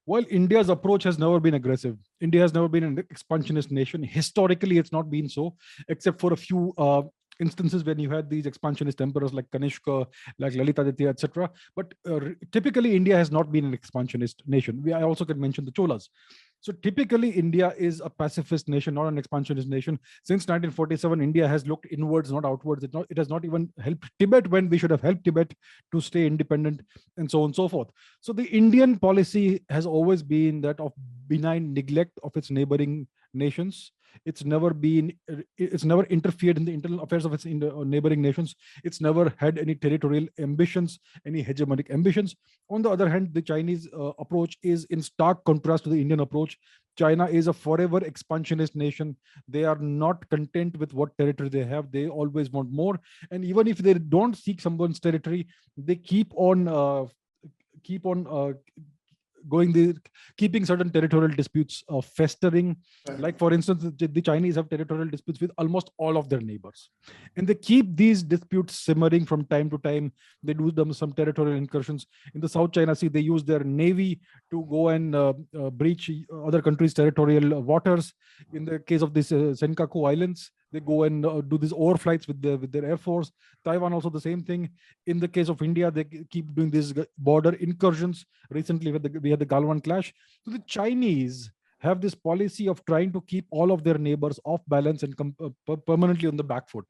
Well, India's approach has never been aggressive. India has never been an expansionist nation. Historically, it's not been so, except for a few instances when you had these expansionist emperors like Kanishka, like Lalitaditya, etc. But typically, India has not been an expansionist nation. I also can mention the Cholas. So typically, India is a pacifist nation, not an expansionist nation. Since 1947, India has looked inwards, not outwards. It has not even helped Tibet when we should have helped Tibet to stay independent, and so on and so forth. So the Indian policy has always been that of benign neglect of its neighboring nations. It's never interfered in the internal affairs of its neighboring nations. It's never had any territorial ambitions, any hegemonic ambitions. On the other hand, the Chinese approach is in stark contrast to the Indian approach. China is a forever expansionist nation. They are not content with what territory they have. They always want more. And even if they don't seek someone's territory, they keep on going the keeping certain territorial disputes festering. Like, for instance, the Chinese have territorial disputes with almost all of their neighbors, and they keep these disputes simmering from time to time. They do them some territorial incursions in the South China Sea. They use their navy to go and breach other countries' territorial waters. In the case of these Senkaku Islands, they go and do these overflights with their air force. Taiwan also the same thing. In the case of India, they keep doing these border incursions. Recently, we had the Galwan clash. So the Chinese have this policy of trying to keep all of their neighbors off balance and permanently on the back foot.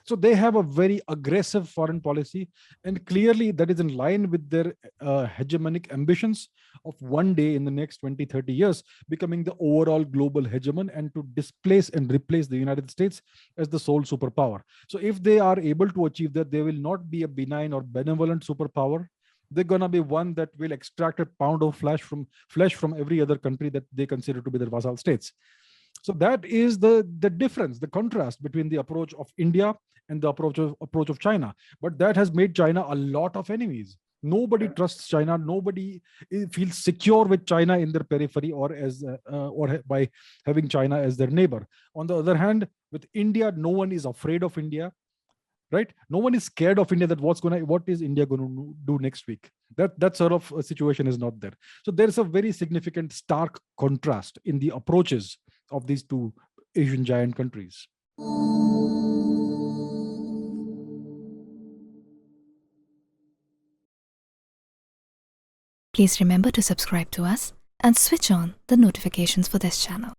So they have a very aggressive foreign policy, and clearly that is in line with their hegemonic ambitions of one day in the next 20, 30 years becoming the overall global hegemon and to displace and replace the United States as the sole superpower. So if they are able to achieve that, they will not be a benign or benevolent superpower. They're going to be one that will extract a pound of flesh from every other country that they consider to be their vassal states. So that is the difference, the contrast between the approach of India and the approach of China. But that has made China a lot of enemies. Nobody trusts China. Nobody feels secure with China in their periphery or by having China as their neighbor. On the other hand, with India, no one is afraid of India. Right? No one is scared of India, that what is India going to do next week? That sort of a situation is not there. So there's a very significant, stark contrast in the approaches of these two Asian giant countries. Please remember to subscribe to us and switch on the notifications for this channel.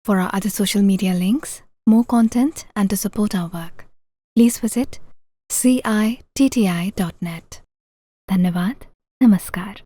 For our other social media links, more content, and to support our work, please visit citti.net. Dhanyavad. Namaskar.